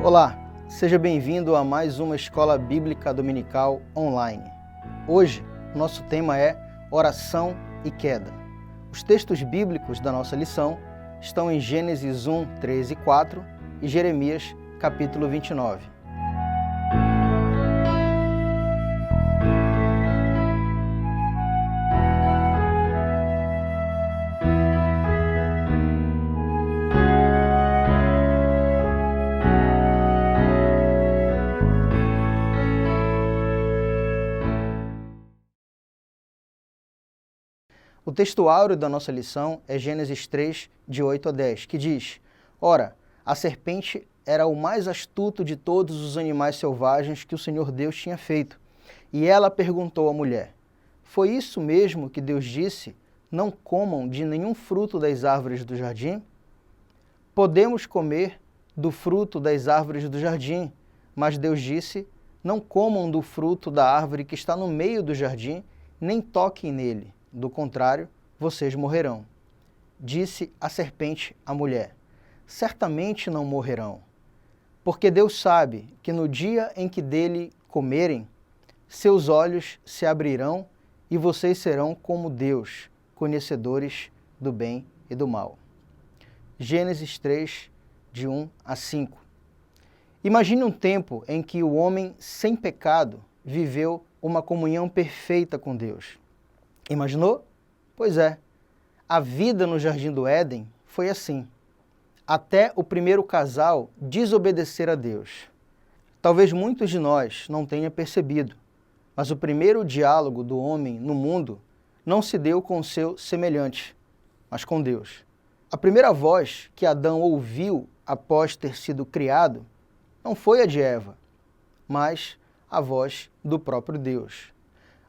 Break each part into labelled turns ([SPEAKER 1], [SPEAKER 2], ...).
[SPEAKER 1] Olá, seja bem-vindo a mais uma Escola Bíblica Dominical online. Hoje, nosso tema é oração e queda. Os textos bíblicos da nossa lição estão em Gênesis 1, 13 e 4 e Jeremias, capítulo 29. O texto áureo da nossa lição é Gênesis 3, de 8 a 10, que diz: Ora, a serpente era o mais astuto de todos os animais selvagens que o Senhor Deus tinha feito. E ela perguntou à mulher: Foi isso mesmo que Deus disse? Não comam de nenhum fruto das árvores do jardim? Podemos comer do fruto das árvores do jardim, mas Deus disse: Não comam do fruto da árvore que está no meio do jardim, nem toquem nele. Do contrário, vocês morrerão. Disse a serpente à mulher: Certamente não morrerão, porque Deus sabe que no dia em que dele comerem, seus olhos se abrirão e vocês serão como Deus, conhecedores do bem e do mal. Gênesis 3, de 1 a 5. Imagine um tempo em que o homem sem pecado viveu uma comunhão perfeita com Deus. Imaginou? Pois é, a vida no Jardim do Éden foi assim, até o primeiro casal desobedecer a Deus. Talvez muitos de nós não tenham percebido, mas o primeiro diálogo do homem no mundo não se deu com o seu semelhante, mas com Deus. A primeira voz que Adão ouviu após ter sido criado não foi a de Eva, mas a voz do próprio Deus.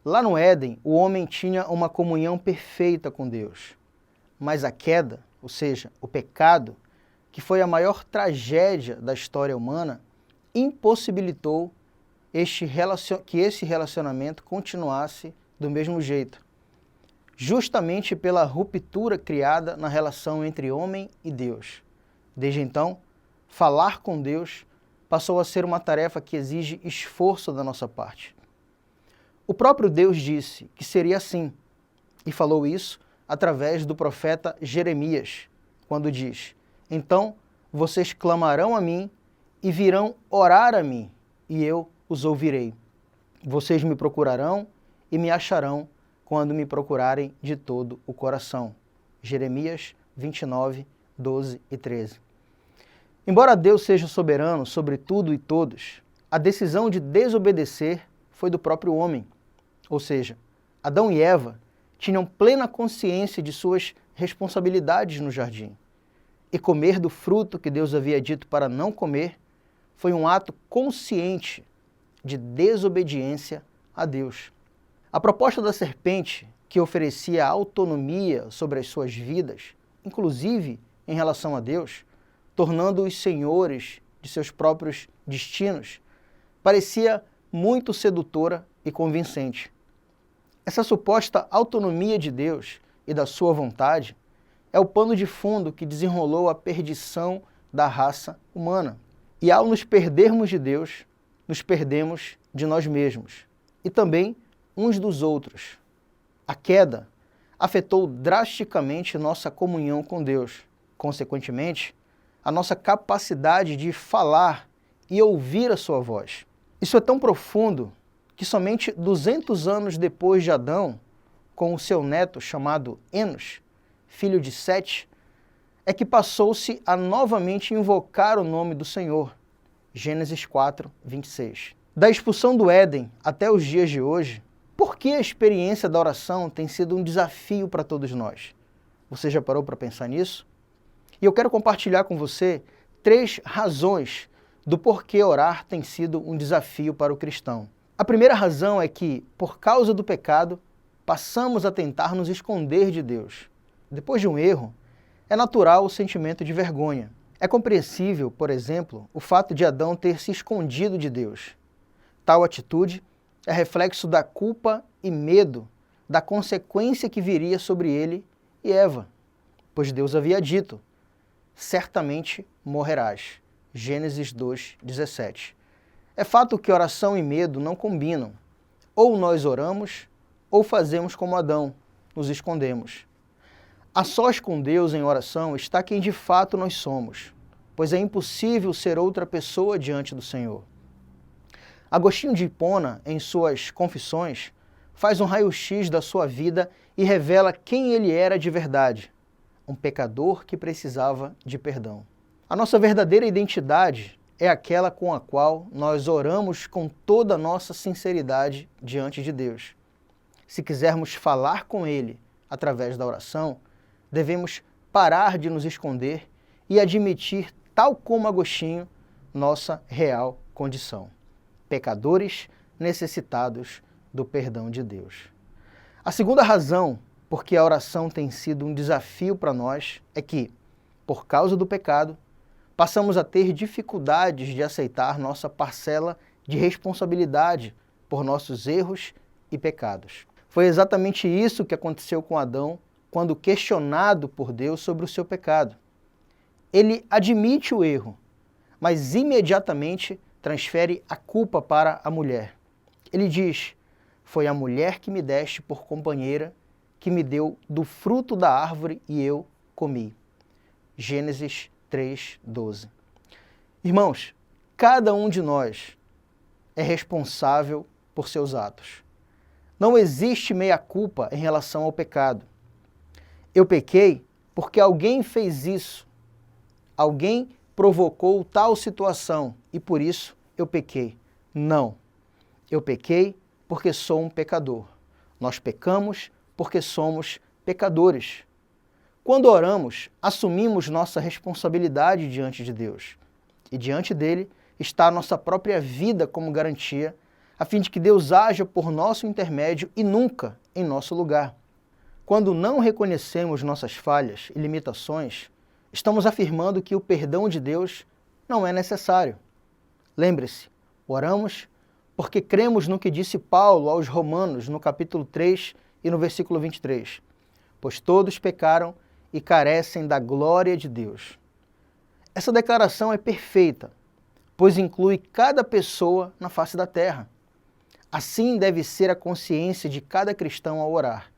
[SPEAKER 1] Lá no Éden, o homem tinha uma comunhão perfeita com Deus. Mas a queda, ou seja, o pecado, que foi a maior tragédia da história humana, impossibilitou que esse relacionamento continuasse do mesmo jeito. Justamente pela ruptura criada na relação entre homem e Deus. Desde então, falar com Deus passou a ser uma tarefa que exige esforço da nossa parte. O próprio Deus disse que seria assim, e falou isso através do profeta Jeremias, quando diz: Então vocês clamarão a mim e virão orar a mim, e eu os ouvirei. Vocês me procurarão e me acharão quando me procurarem de todo o coração. Jeremias 29, 12 e 13. Embora Deus seja soberano sobre tudo e todos, a decisão de desobedecer foi do próprio homem. Ou seja, Adão e Eva tinham plena consciência de suas responsabilidades no jardim. E comer do fruto que Deus havia dito para não comer foi um ato consciente de desobediência a Deus. A proposta da serpente, que oferecia autonomia sobre as suas vidas, inclusive em relação a Deus, tornando-os senhores de seus próprios destinos, parecia muito sedutora e convincente. Essa suposta autonomia de Deus e da sua vontade é o pano de fundo que desenrolou a perdição da raça humana. E ao nos perdermos de Deus, nos perdemos de nós mesmos e também uns dos outros. A queda afetou drasticamente nossa comunhão com Deus. Consequentemente, a nossa capacidade de falar e ouvir a sua voz. Isso é tão profundo que somente 200 anos depois de Adão, com o seu neto chamado Enos, filho de Sete, é que passou-se a novamente invocar o nome do Senhor. Gênesis 4, 26. Da expulsão do Éden até os dias de hoje, por que a experiência da oração tem sido um desafio para todos nós? Você já parou para pensar nisso? E eu quero compartilhar com você 3 razões do porquê orar tem sido um desafio para o cristão. A primeira razão é que, por causa do pecado, passamos a tentar nos esconder de Deus. Depois de um erro, é natural o sentimento de vergonha. É compreensível, por exemplo, o fato de Adão ter se escondido de Deus. Tal atitude é reflexo da culpa e medo da consequência que viria sobre ele e Eva, pois Deus havia dito: certamente morrerás. Gênesis 2:17. É fato que oração e medo não combinam. Ou nós oramos, ou fazemos como Adão, nos escondemos. A sós com Deus em oração está quem de fato nós somos, pois é impossível ser outra pessoa diante do Senhor. Agostinho de Hipona, em suas Confissões, faz um raio-x da sua vida e revela quem ele era de verdade, um pecador que precisava de perdão. A nossa verdadeira identidade é aquela com a qual nós oramos com toda a nossa sinceridade diante de Deus. Se quisermos falar com Ele através da oração, devemos parar de nos esconder e admitir, tal como Agostinho, nossa real condição. Pecadores necessitados do perdão de Deus. A segunda razão por que a oração tem sido um desafio para nós é que, por causa do pecado, passamos a ter dificuldades de aceitar nossa parcela de responsabilidade por nossos erros e pecados. Foi exatamente isso que aconteceu com Adão quando questionado por Deus sobre o seu pecado. Ele admite o erro, mas imediatamente transfere a culpa para a mulher. Ele diz: "Foi a mulher que me deste por companheira, que me deu do fruto da árvore e eu comi." Gênesis 3:12. Irmãos, cada um de nós é responsável por seus atos. Não existe meia-culpa em relação ao pecado. Eu pequei porque alguém fez isso. Alguém provocou tal situação e por isso eu pequei. Não. Eu pequei porque sou um pecador. Nós pecamos porque somos pecadores. Quando oramos, assumimos nossa responsabilidade diante de Deus. E diante dele está a nossa própria vida como garantia, a fim de que Deus haja por nosso intermédio e nunca em nosso lugar. Quando não reconhecemos nossas falhas e limitações, estamos afirmando que o perdão de Deus não é necessário. Lembre-se, oramos porque cremos no que disse Paulo aos Romanos, no capítulo 3 e no versículo 23. Pois todos pecaram e carecem da glória de Deus. Essa declaração é perfeita, pois inclui cada pessoa na face da terra. Assim deve ser a consciência de cada cristão ao orar.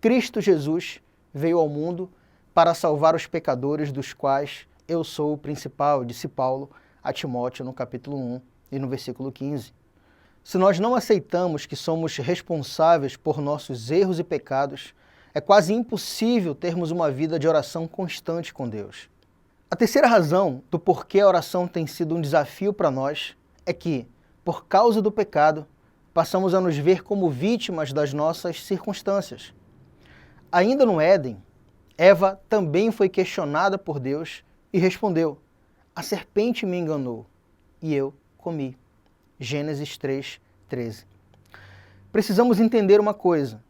[SPEAKER 1] Cristo Jesus veio ao mundo para salvar os pecadores, dos quais eu sou o principal, disse Paulo a Timóteo no capítulo 1 e no versículo 15. Se nós não aceitamos que somos responsáveis por nossos erros e pecados, é quase impossível termos uma vida de oração constante com Deus. A terceira razão do porquê a oração tem sido um desafio para nós é que, por causa do pecado, passamos a nos ver como vítimas das nossas circunstâncias. Ainda no Éden, Eva também foi questionada por Deus e respondeu: "A serpente me enganou e eu comi." Gênesis 3:13. Precisamos entender uma coisa: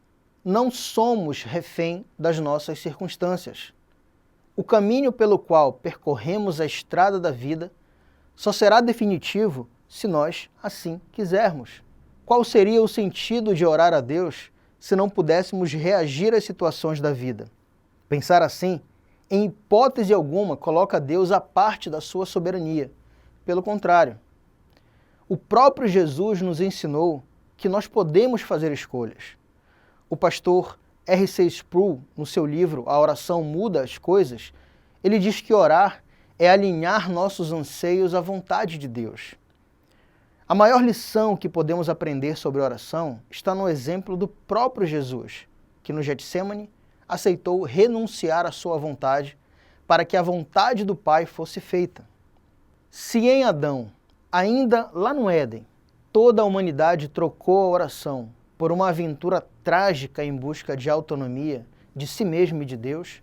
[SPEAKER 1] não somos refém das nossas circunstâncias. O caminho pelo qual percorremos a estrada da vida só será definitivo se nós assim quisermos. Qual seria o sentido de orar a Deus se não pudéssemos reagir às situações da vida? Pensar assim, em hipótese alguma, coloca Deus à parte da sua soberania. Pelo contrário, o próprio Jesus nos ensinou que nós podemos fazer escolhas. O pastor R.C. Sproul, no seu livro A Oração Muda as Coisas, ele diz que orar é alinhar nossos anseios à vontade de Deus. A maior lição que podemos aprender sobre oração está no exemplo do próprio Jesus, que no Getsêmani aceitou renunciar à sua vontade para que a vontade do Pai fosse feita. Se em Adão, ainda lá no Éden, toda a humanidade trocou a oração por uma aventura trágica em busca de autonomia de si mesmo e de Deus,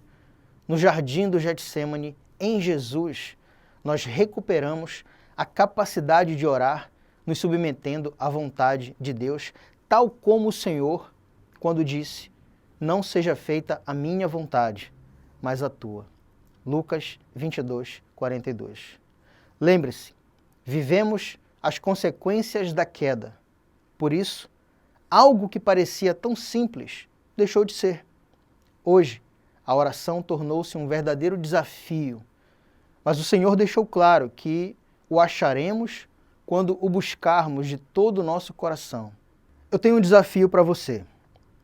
[SPEAKER 1] no jardim do Getsêmani, em Jesus, nós recuperamos a capacidade de orar, nos submetendo à vontade de Deus, tal como o Senhor, quando disse: "Não seja feita a minha vontade, mas a tua." Lucas 22:42. Lembre-se, vivemos as consequências da queda. Por isso, algo que parecia tão simples deixou de ser. Hoje, a oração tornou-se um verdadeiro desafio. Mas o Senhor deixou claro que o acharemos quando o buscarmos de todo o nosso coração. Eu tenho um desafio para você.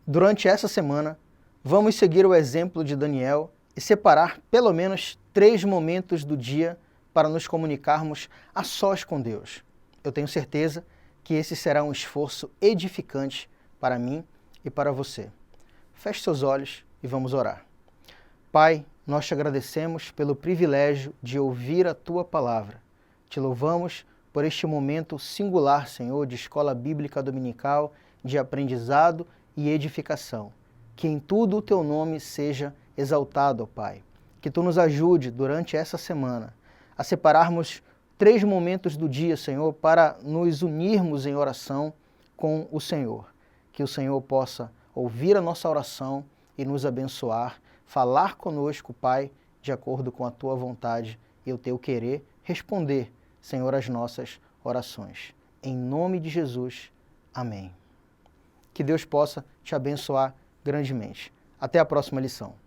[SPEAKER 1] Durante essa semana, vamos seguir o exemplo de Daniel e separar pelo menos 3 momentos do dia para nos comunicarmos a sós com Deus. Eu tenho certeza que esse será um esforço edificante para mim e para você. Feche seus olhos e vamos orar. Pai, nós te agradecemos pelo privilégio de ouvir a Tua palavra. Te louvamos por este momento singular, Senhor, de escola bíblica dominical, de aprendizado e edificação. Que em tudo o Teu nome seja exaltado, ó Pai. Que Tu nos ajude durante essa semana a separarmos 3 momentos do dia, Senhor, para nos unirmos em oração com o Senhor. Que o Senhor possa ouvir a nossa oração e nos abençoar, falar conosco, Pai, de acordo com a Tua vontade e o Teu querer, responder, Senhor, as nossas orações. Em nome de Jesus, amém. Que Deus possa te abençoar grandemente. Até a próxima lição.